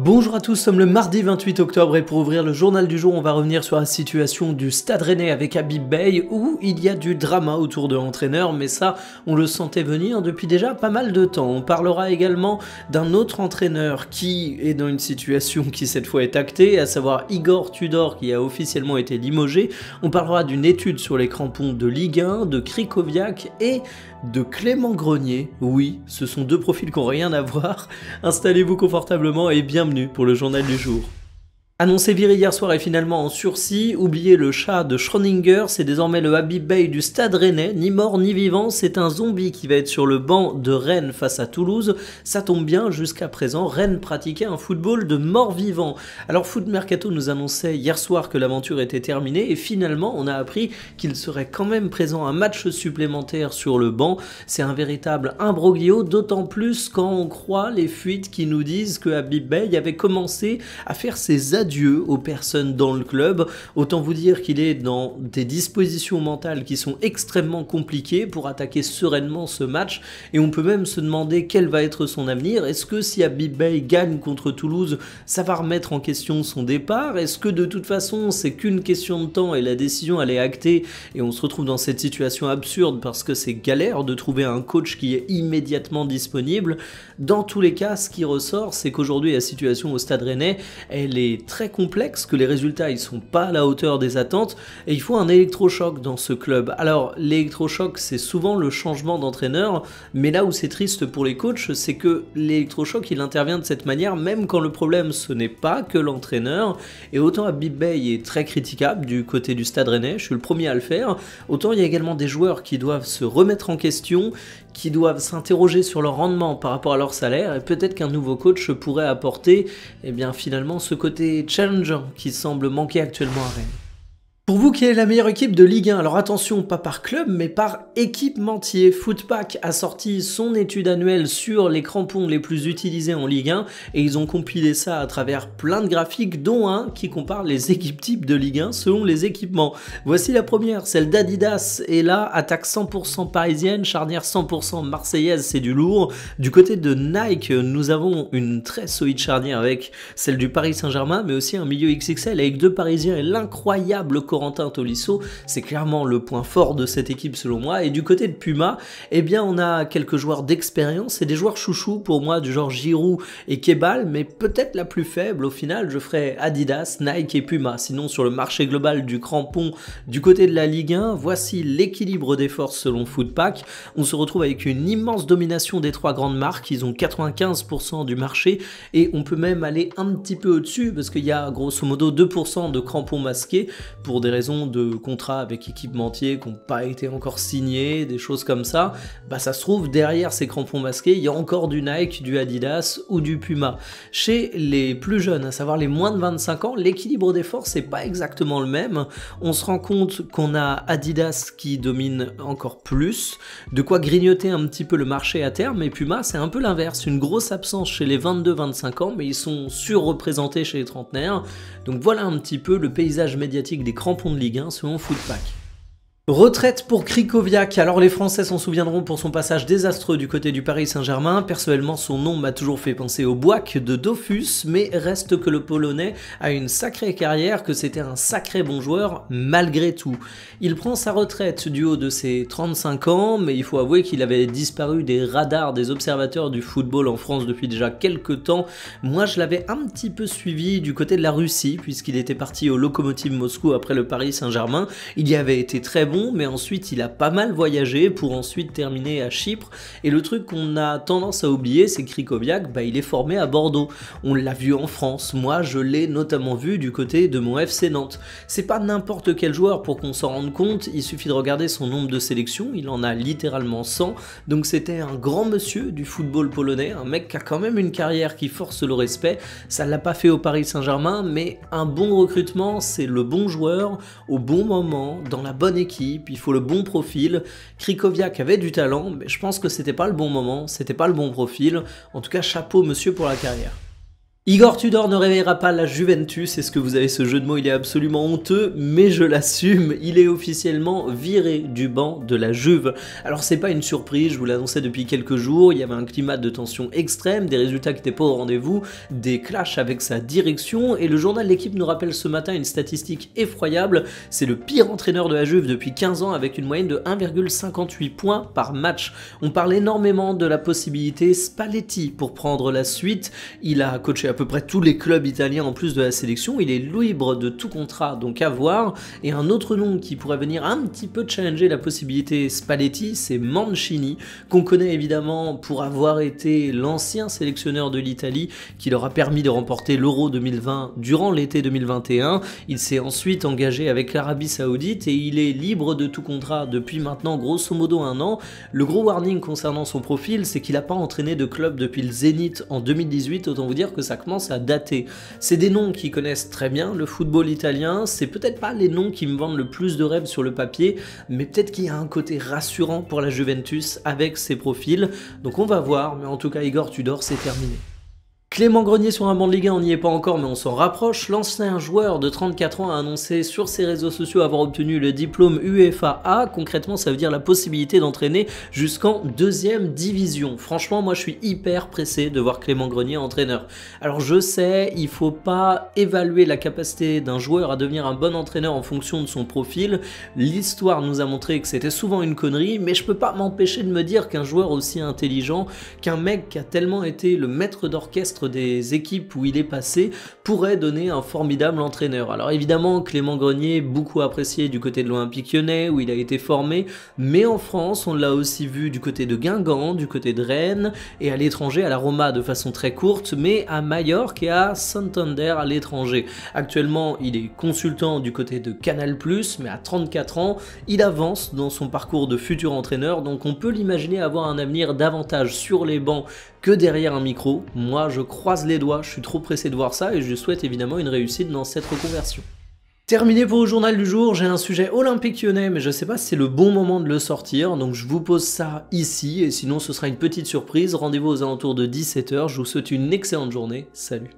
Bonjour à tous, nous sommes le mardi 28 octobre et pour ouvrir le journal du jour, on va revenir sur la situation du Stade Rennais avec Habib Beye où il y a du drama autour de l'entraîneur, mais ça, on le sentait venir depuis déjà pas mal de temps. On parlera également d'un autre entraîneur qui est dans une situation qui cette fois est actée, à savoir Igor Tudor qui a officiellement été limogé. On parlera d'une étude sur les crampons de Ligue 1, de Krychowiak et de Clément Grenier. Oui, ce sont deux profils qui n'ont rien à voir. Installez-vous confortablement et bienvenue pour le journal du jour. Annoncé viré hier soir et finalement en sursis, oubliez le chat de Schrödinger, c'est désormais le Habib Beye du Stade Rennais, ni mort ni vivant, c'est un zombie qui va être sur le banc de Rennes face à Toulouse. Ça tombe bien, jusqu'à présent, Rennes pratiquait un football de mort-vivant. Alors Foot Mercato nous annonçait hier soir que l'aventure était terminée et finalement on a appris qu'il serait quand même présent un match supplémentaire sur le banc. C'est un véritable imbroglio, d'autant plus quand on croit les fuites qui nous disent que Habib Beye avait commencé à faire ses adieux aux personnes dans le club. Autant vous dire qu'il est dans des dispositions mentales qui sont extrêmement compliquées pour attaquer sereinement ce match et on peut même se demander quel va être son avenir. Est-ce que si Habib Beye gagne contre Toulouse, ça va remettre en question son départ? Est-ce que de toute façon c'est qu'une question de temps et la décision elle est actée et on se retrouve dans cette situation absurde parce que c'est galère de trouver un coach qui est immédiatement disponible? Dans tous les cas, ce qui ressort, c'est qu'aujourd'hui la situation au Stade Rennais, elle est très complexe, que les résultats ils sont pas à la hauteur des attentes et il faut un électrochoc dans ce club. Alors l'électrochoc c'est souvent le changement d'entraîneur, mais là où c'est triste pour les coachs c'est que l'électrochoc il intervient de cette manière même quand le problème ce n'est pas que l'entraîneur. Et autant Habib Beye est très critiquable du côté du Stade Rennais, je suis le premier à le faire, autant il y a également des joueurs qui doivent se remettre en question, qui doivent s'interroger sur leur rendement par rapport à leur salaire et peut-être qu'un nouveau coach pourrait apporter finalement ce côté challenger qui semble manquer actuellement à Rennes. Pour vous, quelle est la meilleure équipe de Ligue 1? Alors attention, pas par club, mais par équipementier. Footpack a sorti son étude annuelle sur les crampons les plus utilisés en Ligue 1 et ils ont compilé ça à travers plein de graphiques, dont un qui compare les équipes types de Ligue 1 selon les équipements. Voici la première, celle d'Adidas, et là, attaque 100% parisienne, charnière 100% marseillaise, c'est du lourd. Du côté de Nike, nous avons une très solide charnière avec celle du Paris Saint-Germain, mais aussi un milieu XXL avec deux Parisiens et l'incroyable Corentin Tolisso, c'est clairement le point fort de cette équipe selon moi. Et du côté de Puma, on a quelques joueurs d'expérience et des joueurs chouchous pour moi du genre Giroud et Kebal, mais peut-être la plus faible au final, je ferai Adidas, Nike et Puma. Sinon sur le marché global du crampon du côté de la Ligue 1, voici l'équilibre des forces selon Footpack. On se retrouve avec une immense domination des trois grandes marques, ils ont 95% du marché et on peut même aller un petit peu au-dessus parce qu'il y a grosso modo 2% de crampons masqués pour des raisons de contrat avec équipementiers qui n'ont pas été encore signés, des choses comme ça. Ça se trouve derrière ces crampons masqués, il y a encore du Nike, du Adidas ou du Puma. Chez les plus jeunes, à savoir les moins de 25 ans, l'équilibre des forces n'est pas exactement le même. On se rend compte qu'on a Adidas qui domine encore plus, de quoi grignoter un petit peu le marché à terme, et Puma c'est un peu l'inverse, une grosse absence chez les 22-25 ans, mais ils sont surreprésentés chez les trentenaires. Donc voilà un petit peu le paysage médiatique des crampons de Ligue 1 selon Footpack. Retraite pour Krychowiak. Alors les Français s'en souviendront pour son passage désastreux du côté du Paris Saint-Germain. Personnellement, son nom m'a toujours fait penser au Bouak de Dofus, mais reste que le Polonais a une sacrée carrière, que c'était un sacré bon joueur malgré tout. Il prend sa retraite du haut de ses 35 ans, mais il faut avouer qu'il avait disparu des radars des observateurs du football en France depuis déjà quelques temps. Moi, je l'avais un petit peu suivi du côté de la Russie, puisqu'il était parti au Lokomotiv Moscou après le Paris Saint-Germain. Il y avait été très bon, mais ensuite il a pas mal voyagé pour ensuite terminer à Chypre. Et le truc qu'on a tendance à oublier, c'est que Krychowiak, il est formé à Bordeaux. On l'a vu en France, moi je l'ai notamment vu du côté de mon FC Nantes. C'est pas n'importe quel joueur pour qu'on s'en rende compte, il suffit de regarder son nombre de sélections, il en a littéralement 100, donc c'était un grand monsieur du football polonais, un mec qui a quand même une carrière qui force le respect. Ça l'a pas fait au Paris Saint-Germain, mais un bon recrutement, c'est le bon joueur au bon moment, dans la bonne équipe. Il faut le bon profil. Krychowiak avait du talent, mais je pense que c'était pas le bon moment, c'était pas le bon profil. En tout cas, chapeau monsieur pour la carrière. Igor Tudor ne réveillera pas la Juventus, est-ce que vous avez ce jeu de mots? Il est absolument honteux, mais je l'assume, il est officiellement viré du banc de la Juve. Alors c'est pas une surprise, je vous l'annonçais depuis quelques jours, il y avait un climat de tension extrême, des résultats qui n'étaient pas au rendez-vous, des clashs avec sa direction, et le journal L'Équipe nous rappelle ce matin une statistique effroyable, c'est le pire entraîneur de la Juve depuis 15 ans avec une moyenne de 1,58 points par match. On parle énormément de la possibilité Spalletti pour prendre la suite, il a coaché à peu près tous les clubs italiens en plus de la sélection, il est libre de tout contrat, donc à voir. Et un autre nom qui pourrait venir un petit peu challenger la possibilité Spalletti, c'est Mancini, qu'on connaît évidemment pour avoir été l'ancien sélectionneur de l'Italie, qui leur a permis de remporter l'Euro 2020 durant l'été 2021. Il s'est ensuite engagé avec l'Arabie Saoudite et il est libre de tout contrat depuis maintenant grosso modo 1 an. Le gros warning concernant son profil, c'est qu'il n'a pas entraîné de club depuis le Zénith en 2018, autant vous dire que ça commence à dater. C'est des noms qui connaissent très bien le football italien, c'est peut-être pas les noms qui me vendent le plus de rêves sur le papier, mais peut-être qu'il y a un côté rassurant pour la Juventus avec ses profils, donc on va voir, mais en tout cas Igor Tudor, c'est terminé. Clément Grenier sur un banc de Ligue 1, on n'y est pas encore mais on s'en rapproche. L'ancien joueur de 34 ans a annoncé sur ses réseaux sociaux avoir obtenu le diplôme UEFA A. Concrètement, ça veut dire la possibilité d'entraîner jusqu'en 2e division. Franchement, moi je suis hyper pressé de voir Clément Grenier entraîneur. Alors je sais, il faut pas évaluer la capacité d'un joueur à devenir un bon entraîneur en fonction de son profil. L'histoire nous a montré que c'était souvent une connerie, mais je peux pas m'empêcher de me dire qu'un joueur aussi intelligent, qu'un mec qui a tellement été le maître d'orchestre des équipes où il est passé pourrait donner un formidable entraîneur. Alors évidemment Clément Grenier beaucoup apprécié du côté de l'Olympique Lyonnais où il a été formé, mais en France on l'a aussi vu du côté de Guingamp, du côté de Rennes et à l'étranger à la Roma de façon très courte, mais à Majorque et à Santander à l'étranger. Actuellement il est consultant du côté de Canal+, mais à 34 ans il avance dans son parcours de futur entraîneur, donc on peut l'imaginer avoir un avenir davantage sur les bancs que derrière un micro. Moi je croise les doigts, je suis trop pressé de voir ça et je souhaite évidemment une réussite dans cette reconversion. Terminé pour le journal du jour, j'ai un sujet Olympique Lyonnais mais je sais pas si c'est le bon moment de le sortir, donc je vous pose ça ici et sinon ce sera une petite surprise. Rendez-vous aux alentours de 17 h, je vous souhaite une excellente journée, salut.